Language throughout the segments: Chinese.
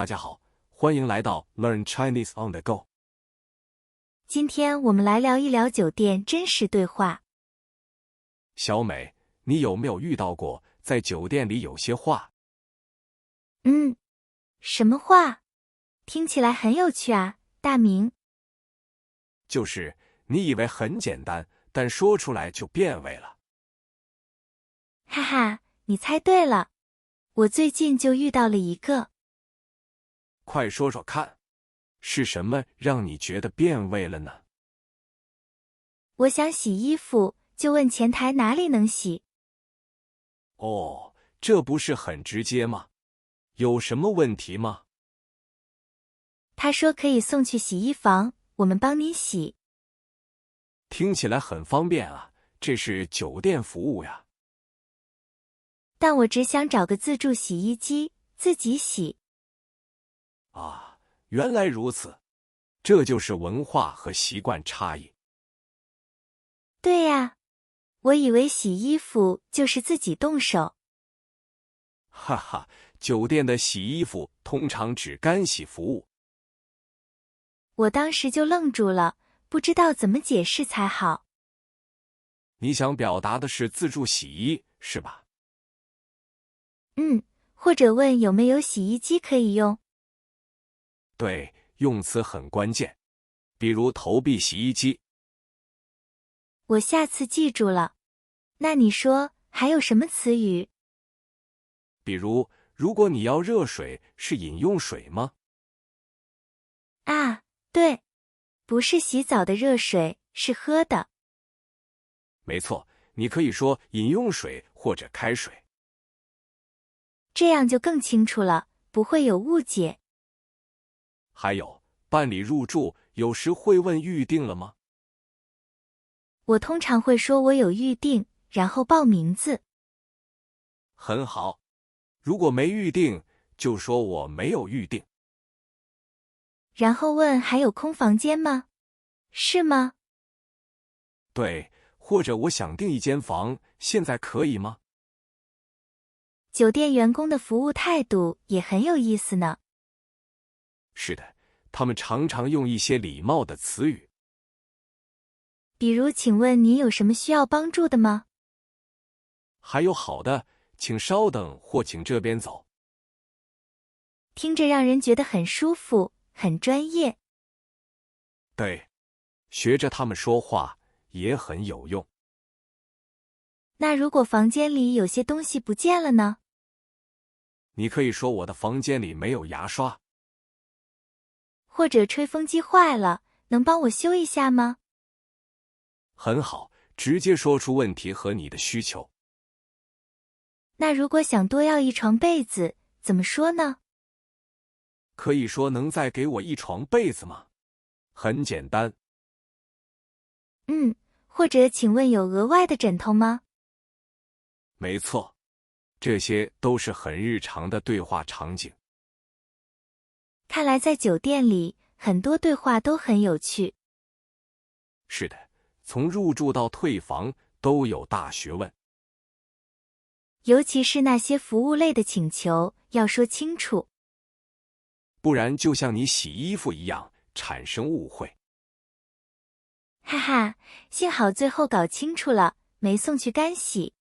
家好，欢迎来到 Learn Chinese on the Go。今天我们来聊一聊酒店真实对话。小美，你有没有遇到过在酒店里有些话？什么话？听起来很有趣啊，大明。就是你以为很简单，但说出来就变味了。哈哈，你猜对了，我最近就遇到了一个。快说说看，是什么让你觉得变味了呢？我想洗衣服，就问前台哪里能洗。哦，这不是很直接吗？有什么问题吗？他说可以送去洗衣房，我们帮你洗。听起来很方便啊，这是酒店服务呀。但我只想找个自助洗衣机，自己洗。啊，原来如此，这就是文化和习惯差异。对呀，我以为洗衣服就是自己动手。哈哈，酒店的洗衣服通常指干洗服务。我当时就愣住了，不知道怎么解释才好。你想表达的是自助洗衣，是吧？或者问有没有洗衣机可以用。对，用词很关键，比如投币洗衣机。我下次记住了。那你说还有什么词语？比如，如果你要热水，是饮用水吗？啊，对，不是洗澡的热水，是喝的。没错，你可以说饮用水或者开水。这样就更清楚了，不会有误解。还有，办理入住，有时会问预定了吗？我通常会说我有预定，然后报名字。很好，如果没预定，就说我没有预定。然后问还有空房间吗？是吗？对，或者我想订一间房，现在可以吗？酒店员工的服务态度也很有意思呢。是的，他们常常用一些礼貌的词语。比如，请问您有什么需要帮助的吗？还有好的，请稍等或请这边走。听着让人觉得很舒服，很专业。对，学着他们说话也很有用。那如果房间里有些东西不见了呢？你可以说我的房间里没有牙刷。或者吹风机坏了，能帮我修一下吗？很好，直接说出问题和你的需求。那如果想多要一床被子，怎么说呢？可以说能再给我一床被子吗？很简单。或者请问有额外的枕头吗？没错，这些都是很日常的对话场景。看来在酒店里，很多对话都很有趣。是的，从入住到退房都有大学问。尤其是那些服务类的请求，要说清楚。不然就像你洗衣服一样，产生误会。哈哈，幸好最后搞清楚了，没送去干洗。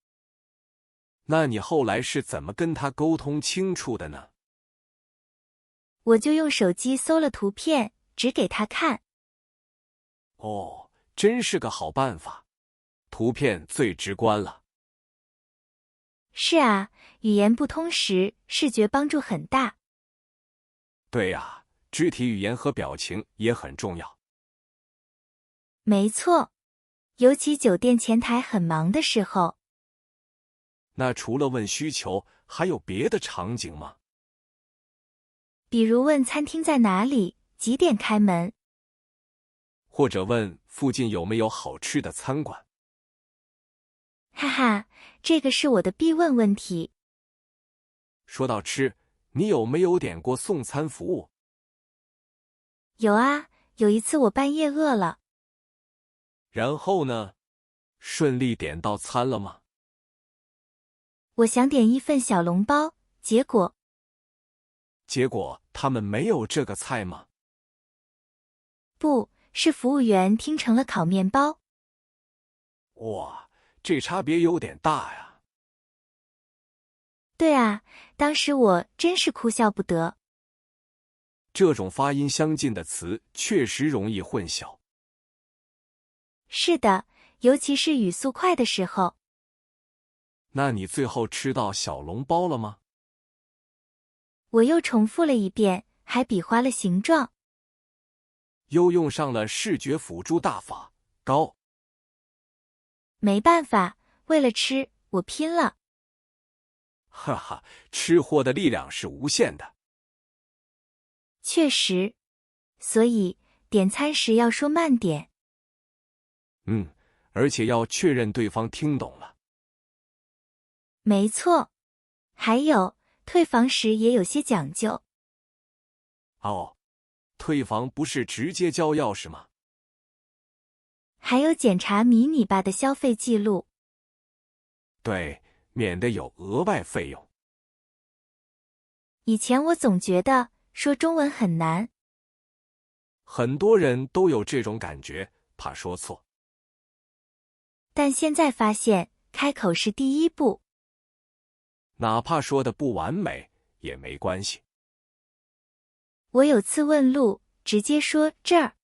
那你后来是怎么跟他沟通清楚的呢？我就用手机搜了图片，指给他看。哦，真是个好办法，图片最直观了。是啊，语言不通时，视觉帮助很大。对呀，肢体语言和表情也很重要。没错，尤其酒店前台很忙的时候。那除了问需求，还有别的场景吗？比如问餐厅在哪里，几点开门，或者问附近有没有好吃的餐馆？哈哈，这个是我的必问问题。说到吃，你有没有点过送餐服务？有啊，有一次我半夜饿了。然后呢？顺利点到餐了吗？我想点一份小笼包，结果结果他们没有这个菜吗？不是，服务员听成了烤面包。哇，这差别有点大呀。对啊，当时我真是哭笑不得。这种发音相近的词确实容易混淆。是的，尤其是语速快的时候。那你最后吃到小笼包了吗？我又重复了一遍，还比划了形状。又用上了视觉辅助大法，高。没办法，为了吃，我拼了。哈哈，吃货的力量是无限的。确实，所以点餐时要说慢点。而且要确认对方听懂了。没错，还有退房时也有些讲究。哦，退房不是直接交钥匙吗？还有检查迷你吧的消费记录。对，免得有额外费用。以前我总觉得说中文很难。很多人都有这种感觉，怕说错。但现在发现，开口是第一步。哪怕说的不完美也没关系。我有次问路，直接说这儿。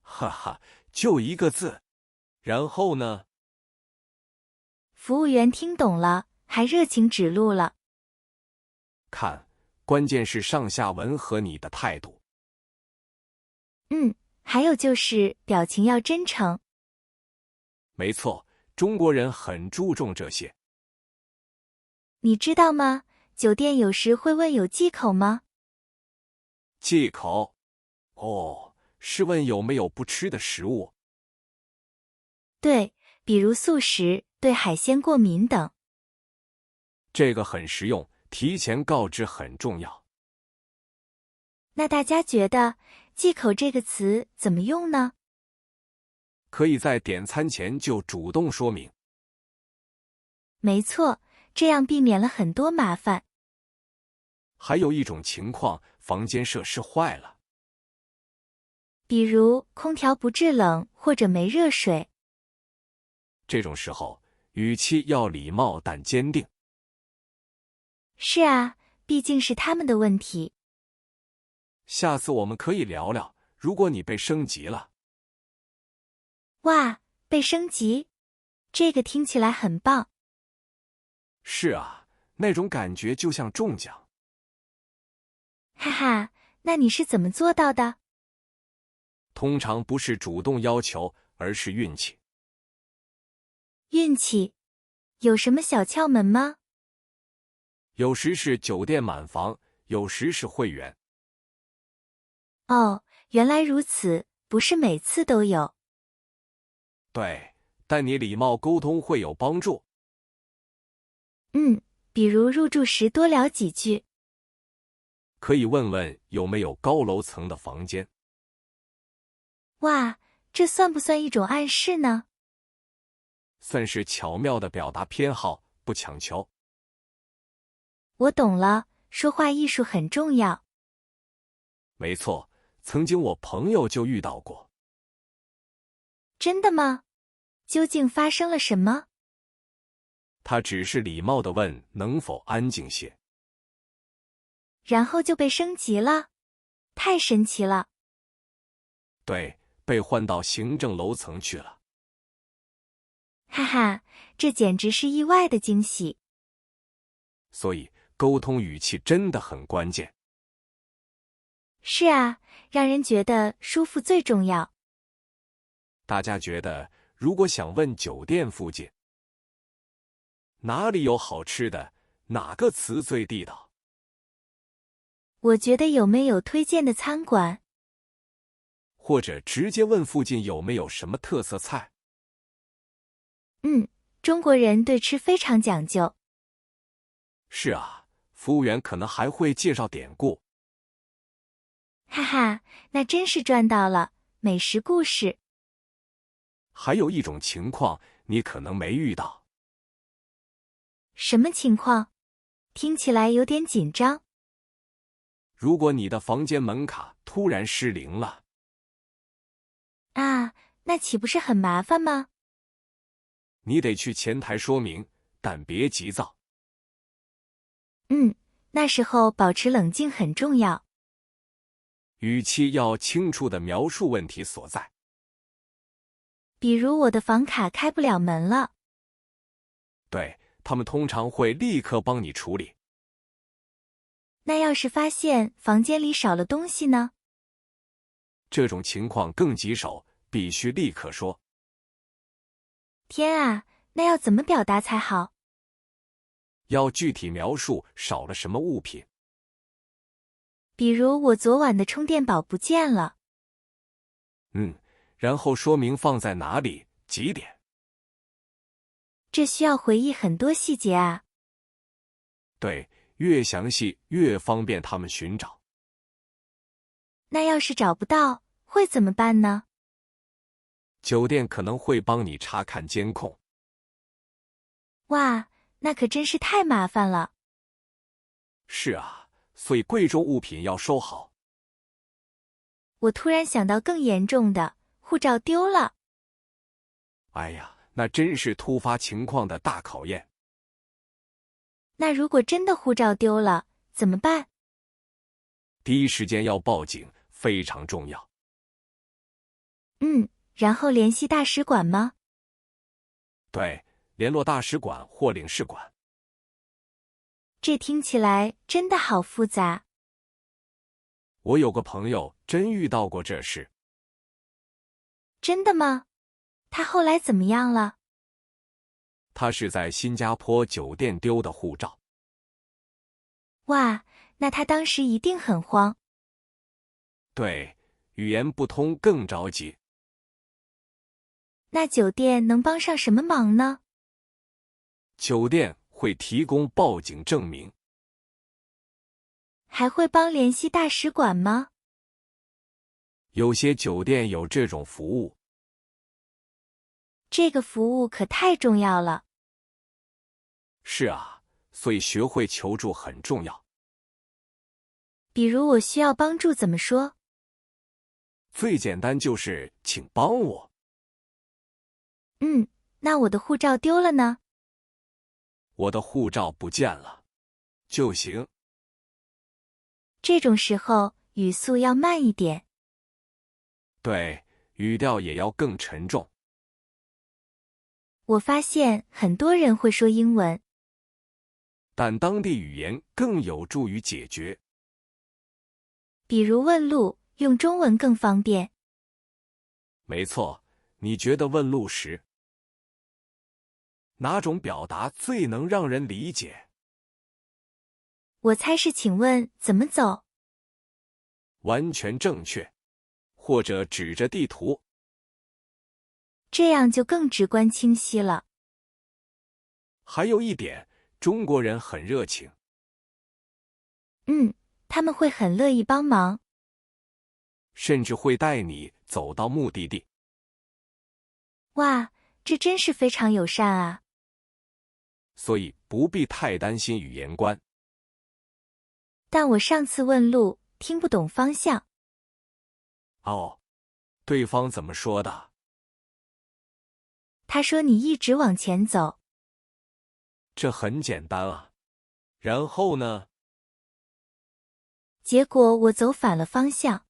哈哈，就一个字。然后呢？服务员听懂了，还热情指路了。看，关键是上下文和你的态度。还有就是表情要真诚。没错，中国人很注重这些。你知道吗？酒店有时会问有忌口吗？忌口？哦，是问有没有不吃的食物。对，比如素食、对海鲜过敏等。这个很实用，提前告知很重要。那大家觉得忌口这个词怎么用呢？可以在点餐前就主动说明。没错，这样避免了很多麻烦。还有一种情况，房间设施坏了，比如空调不制冷或者没热水。这种时候语气要礼貌但坚定。是啊，毕竟是他们的问题。下次我们可以聊聊，如果你被升级了。哇，被升级，这个听起来很棒。是啊，那种感觉就像中奖。哈哈，那你是怎么做到的？通常不是主动要求，而是运气。运气？有什么小窍门吗？有时是酒店满房，有时是会员。哦，原来如此，不是每次都有。对，但你礼貌沟通会有帮助。比如入住时多聊几句。可以问问有没有高楼层的房间。哇，这算不算一种暗示呢？算是巧妙的表达偏好，不强求。我懂了，说话艺术很重要。没错，曾经我朋友就遇到过。真的吗？究竟发生了什么？他只是礼貌地问能否安静些，然后就被升级了？太神奇了。对，被换到行政楼层去了。哈哈，这简直是意外的惊喜。所以沟通语气真的很关键。是啊，让人觉得舒服最重要。大家觉得，如果想问酒店附近哪里有好吃的，哪个词最地道？我觉得有没有推荐的餐馆？或者直接问附近有没有什么特色菜？中国人对吃非常讲究。是啊，服务员可能还会介绍典故。哈哈，那真是赚到了，美食故事。还有一种情况，你可能没遇到。什么情况？听起来有点紧张。如果你的房间门卡突然失灵了，啊，那岂不是很麻烦吗？你得去前台说明，但别急躁。那时候保持冷静很重要。语气要清楚地描述问题所在。比如我的房卡开不了门了。对，他们通常会立刻帮你处理。那要是发现房间里少了东西呢？这种情况更棘手，必须立刻说。天啊，那要怎么表达才好？要具体描述少了什么物品。比如我昨晚的充电宝不见了。然后说明放在哪里，几点。这需要回忆很多细节啊。对，越详细越方便他们寻找。那要是找不到，会怎么办呢？酒店可能会帮你查看监控。哇，那可真是太麻烦了。是啊，所以贵重物品要收好。我突然想到更严重的，护照丢了。哎呀，那真是突发情况的大考验。那如果真的护照丢了，怎么办？第一时间要报警，非常重要。然后联系大使馆吗？对，联络大使馆或领事馆。这听起来真的好复杂。我有个朋友真遇到过这事。真的吗？他后来怎么样了？他是在新加坡酒店丢的护照。哇，那他当时一定很慌。对，语言不通更着急。那酒店能帮上什么忙呢？酒店会提供报警证明。还会帮联系大使馆吗？有些酒店有这种服务。这个服务可太重要了。是啊，所以学会求助很重要。比如我需要帮助怎么说？最简单就是请帮我。那我的护照丢了呢？我的护照不见了，就行。这种时候语速要慢一点。对，语调也要更沉重。我发现很多人会说英文，但当地语言更有助于解决。比如问路，用中文更方便。没错，你觉得问路时，哪种表达最能让人理解？我猜是请问怎么走？完全正确。或者指着地图。这样就更直观清晰了。还有一点，中国人很热情。他们会很乐意帮忙，甚至会带你走到目的地。哇，这真是非常友善啊！所以不必太担心语言关。但我上次问路，听不懂方向。哦，对方怎么说的？他说你一直往前走。这很简单啊。然后呢？结果我走反了方向。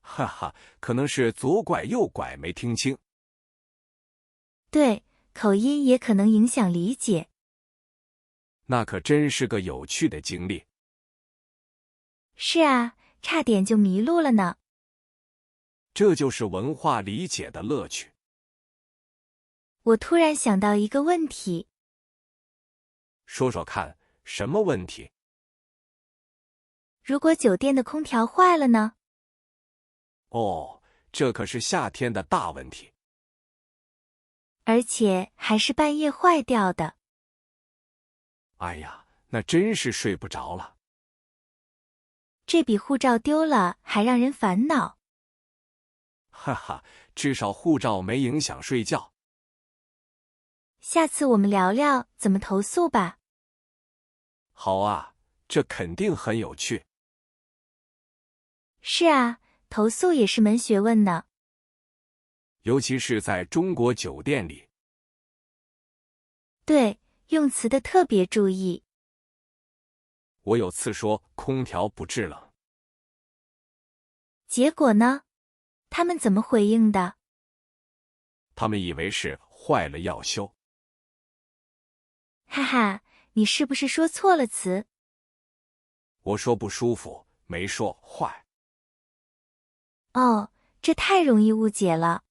哈哈，可能是左拐右拐没听清。对，口音也可能影响理解。那可真是个有趣的经历。是啊，差点就迷路了呢。这就是文化理解的乐趣。我突然想到一个问题。说说看，什么问题？如果酒店的空调坏了呢？哦，这可是夏天的大问题。而且还是半夜坏掉的。哎呀，那真是睡不着了。这比护照丢了还让人烦恼。哈哈，至少护照没影响睡觉。下次我们聊聊怎么投诉吧。好啊，这肯定很有趣。是啊，投诉也是门学问呢。尤其是在中国酒店里。对，用词的特别注意。我有次说空调不制冷，结果呢？他们怎么回应的？他们以为是坏了要修。哈哈，你是不是说错了词？我说不舒服，没说坏。哦，这太容易误解了。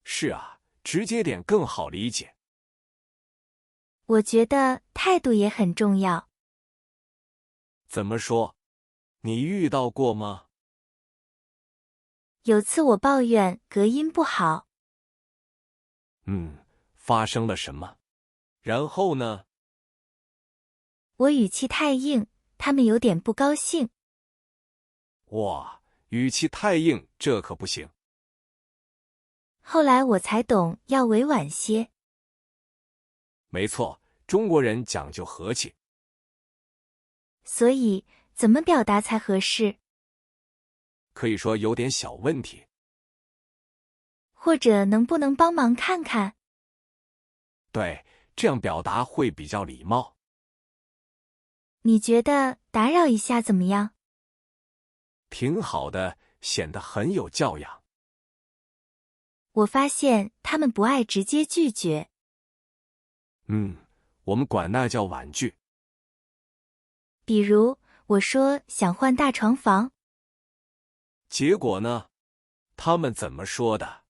是啊，直接点更好理解。我觉得态度也很重要。怎么说？你遇到过吗？有次我抱怨隔音不好，发生了什么？然后呢？我语气太硬，他们有点不高兴。哇，语气太硬，这可不行。后来我才懂要委婉些。没错，中国人讲究和气。所以，怎么表达才合适？可以说有点小问题。或者能不能帮忙看看？对，这样表达会比较礼貌。你觉得打扰一下怎么样？挺好的，显得很有教养。我发现他们不爱直接拒绝。我们管那叫婉拒。比如，我说想换大床房，结果呢？他们怎么说的？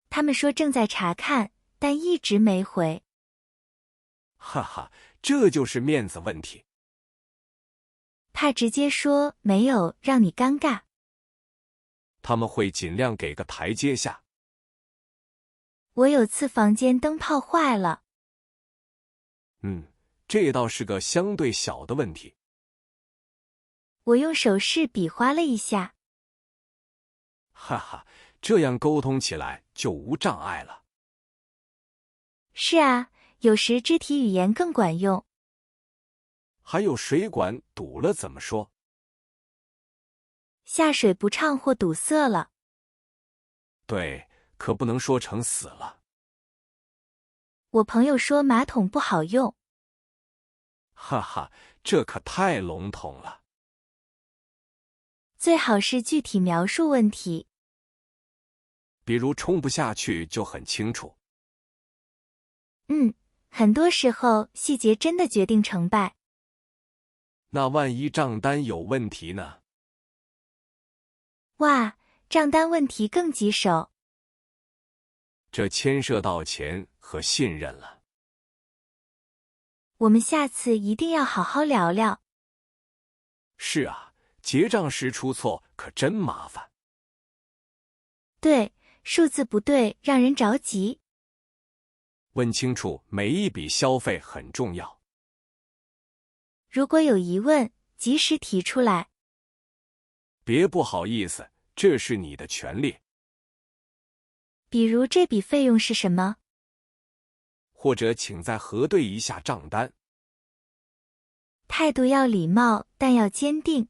他们说正在查看，但一直没回。哈哈，这就是面子问题。怕直接说没有，让你尴尬。他们会尽量给个台阶下。我有次房间灯泡坏了，这倒是个相对小的问题。我用手势比划了一下。哈哈，这样沟通起来就无障碍了。是啊，有时肢体语言更管用。还有水管堵了怎么说？下水不畅或堵塞了。对，可不能说成死了。我朋友说马桶不好用。哈哈，这可太笼统了。最好是具体描述问题。比如冲不下去就很清楚。很多时候细节真的决定成败。那万一账单有问题呢？哇，账单问题更棘手。这牵涉到钱和信任了。我们下次一定要好好聊聊。是啊，结账时出错可真麻烦。对，数字不对让人着急。问清楚每一笔消费很重要。如果有疑问，及时提出来。别不好意思，这是你的权利。比如这笔费用是什么？或者请再核对一下账单。态度要礼貌，但要坚定。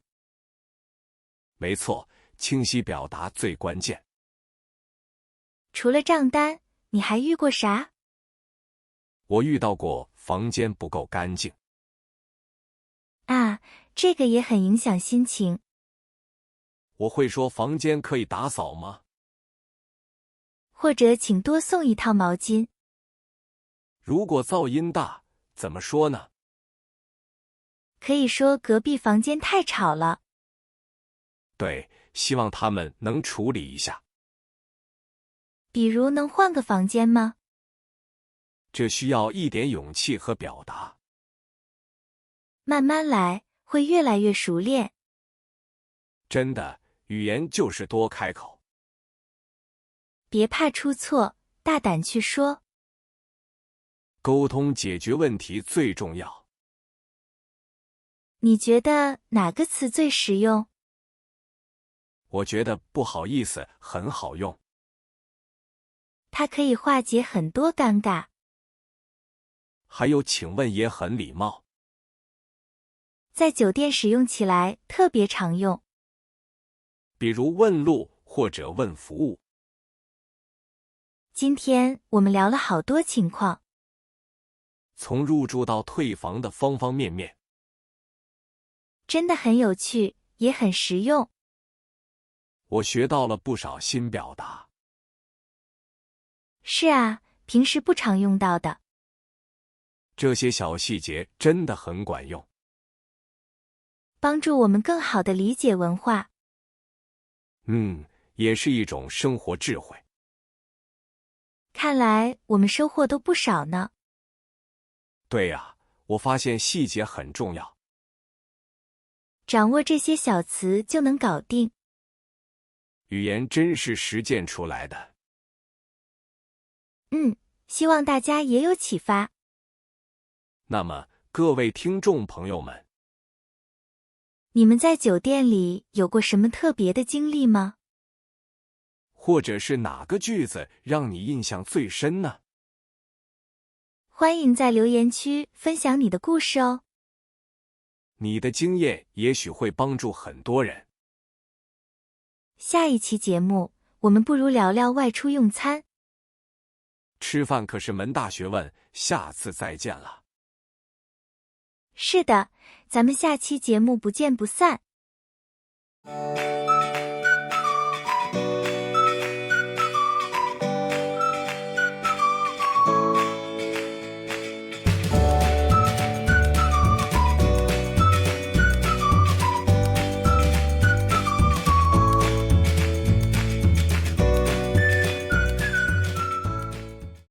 没错，清晰表达最关键。除了账单，你还遇过啥？我遇到过房间不够干净。啊，这个也很影响心情。我会说房间可以打扫吗？或者请多送一套毛巾。如果噪音大，怎么说呢？可以说隔壁房间太吵了。对，希望他们能处理一下。比如能换个房间吗？这需要一点勇气和表达。慢慢来，会越来越熟练。真的，语言就是多开口。别怕出错，大胆去说。沟通解决问题最重要。你觉得哪个词最实用？我觉得不好意思很好用。它可以化解很多尴尬。还有请问也很礼貌。在酒店使用起来特别常用。比如问路或者问服务。今天我们聊了好多情况，从入住到退房的方方面面，真的很有趣，也很实用。我学到了不少新表达。是啊，平时不常用到的。这些小细节真的很管用，帮助我们更好地理解文化。也是一种生活智慧。看来我们收获都不少呢。对呀，我发现细节很重要。掌握这些小词就能搞定。语言真是实践出来的。希望大家也有启发。那么，各位听众朋友们，你们在酒店里有过什么特别的经历吗？或者是哪个句子让你印象最深呢？欢迎在留言区分享你的故事哦。你的经验也许会帮助很多人。下一期节目，我们不如聊聊外出用餐。吃饭可是门大学问，下次再见了。是的，咱们下期节目不见不散。